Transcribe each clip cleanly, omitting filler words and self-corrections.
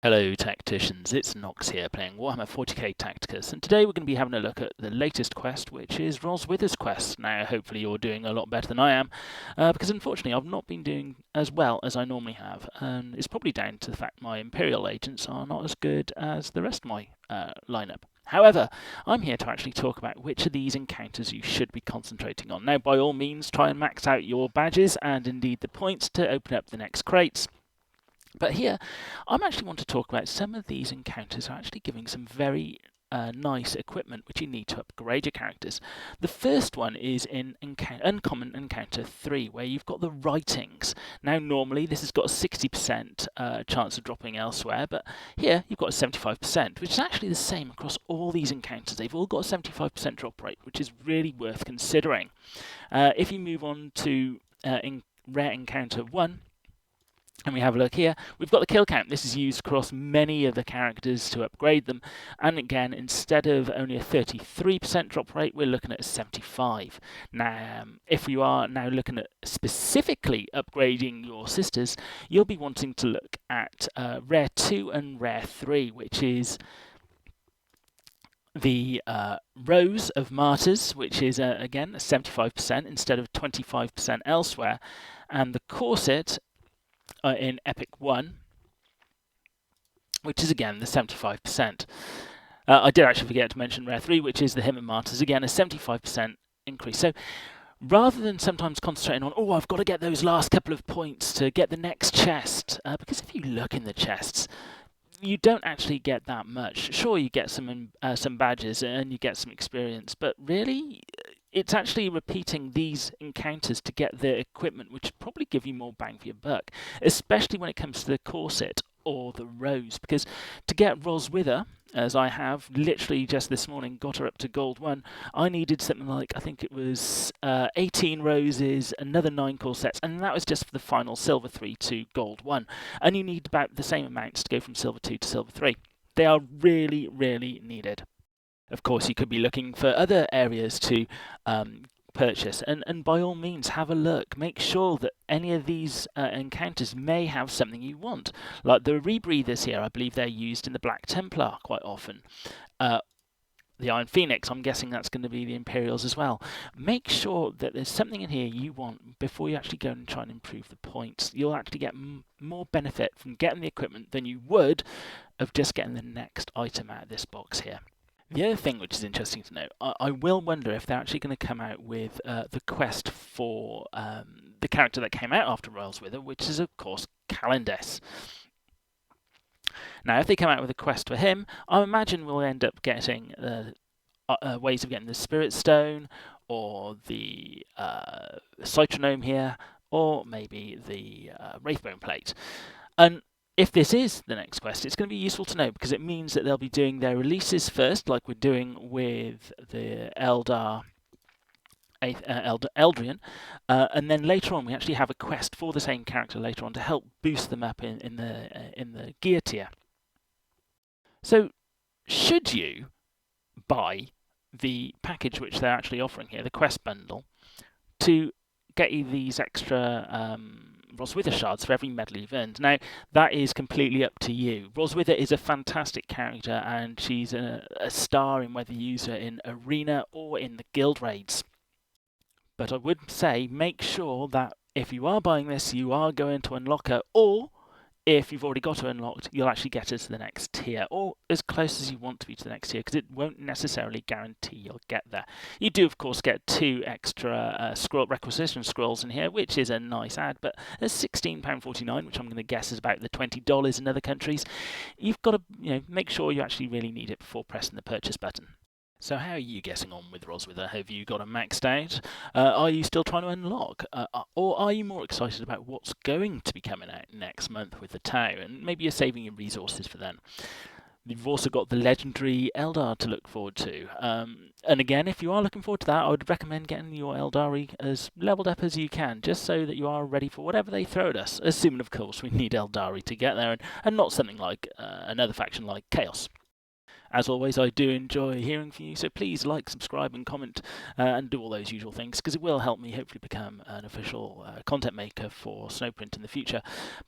Hello Tacticians, it's Nox here playing Warhammer 40k Tacticus, and today we're going to be having a look at the latest quest, which is Roswitha's quest. Now hopefully you're doing a lot better than I am, because unfortunately I've not been doing as well as I normally have, and it's probably down to the fact my Imperial agents are not as good as the rest of my lineup. However, I'm here to actually talk about which of these encounters you should be concentrating on. Now by all means try and max out your badges and indeed the points to open up the next crates. But here, I actually want to talk about some of these encounters are actually giving some very nice equipment which you need to upgrade your characters. The first one is in Uncommon Encounter 3, where you've got the writings. Now, normally this has got a 60% chance of dropping elsewhere, but here you've got a 75%, which is actually the same across all these encounters. They've all got a 75% drop rate, which is really worth considering. If you move on to Rare Encounter 1, and we have a look here, we've got the kill count. This is used across many of the characters to upgrade them. And again, instead of only a 33% drop rate, we're looking at a 75. Now, if you are now looking at specifically upgrading your sisters, you'll be wanting to look at Rare 2 and Rare 3, which is the Rose of Martyrs, which is, again, 75% instead of 25% elsewhere. And the Corset in Epic 1, which is again the 75%. I did actually forget to mention Rare 3, which is the Hymn of Martyrs, again a 75% increase. So rather than sometimes concentrating on, oh, I've got to get those last couple of points to get the next chest, because if you look in the chests, you don't actually get that much. Sure, you get some badges and you get some experience, but really, it's actually repeating these encounters to get the equipment, which probably give you more bang for your buck, especially when it comes to the Corset or the Rose. Because to get Roswitha, as I have literally just this morning got her up to Gold 1, I needed something like, I think it was 18 Roses, another 9 Corsets, and that was just for the final Silver 3 to Gold 1. And you need about the same amounts to go from Silver 2 to Silver 3. They are really, really needed. Of course, you could be looking for other areas to purchase, and by all means have a look. Make sure that any of these encounters may have something you want. Like the rebreathers here, I believe they're used in the Black Templar quite often. The Iron Phoenix, I'm guessing that's going to be the Imperials as well. Make sure that there's something in here you want before you actually go and try and improve the points. You'll actually get more benefit from getting the equipment than you would of just getting the next item out of this box here. The other thing which is interesting to note, I will wonder if they're actually going to come out with the quest for the character that came out after Roswitha, which is, of course, Calendes. Now, if they come out with a quest for him, I imagine we'll end up getting ways of getting the Spirit Stone, or the Citronome here, or maybe the Wraithbone Plate. And if this is the next quest, it's going to be useful to know, because it means that they'll be doing their releases first, like we're doing with the Eldar Eldrian, and then later on we actually have a quest for the same character later on to help boost them up in the gear tier. So, should you buy the package which they're actually offering here, the quest bundle, to get you these extra Roswitha shards for every medal you've earned? Now, that is completely up to you. Roswitha is a fantastic character, and she's a star in whether you use her in Arena or in the guild raids. But I would say make sure that if you are buying this, you are going to unlock her, or if you've already got her unlocked, you'll actually get her to the next tier, or as close as you want to be to the next tier, because it won't necessarily guarantee you'll get there. You do, of course, get 2 extra requisition scrolls in here, which is a nice add, but there's £16.49, which I'm going to guess is about the $20 in other countries. You've got to make sure you actually really need it before pressing the purchase button. So how are you getting on with Roswitha? Have you got them maxed out? Are you still trying to unlock? Or are you more excited about what's going to be coming out next month with the Tau? And maybe you're saving your resources for then. You've also got the legendary Eldar to look forward to. And again, if you are looking forward to that, I would recommend getting your Eldari as leveled up as you can, just so that you are ready for whatever they throw at us. Assuming, of course, we need Eldari to get there, and not something like another faction like Chaos. As always, I do enjoy hearing from you, so please like, subscribe and comment and do all those usual things, because it will help me hopefully become an official content maker for Snowprint in the future.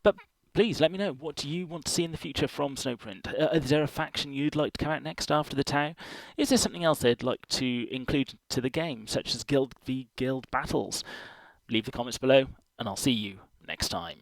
But please let me know, what do you want to see in the future from Snowprint? Is there a faction you'd like to come out next after the Tau? Is there something else they'd like to include to the game, such as guild v guild battles? Leave the comments below, and I'll see you next time.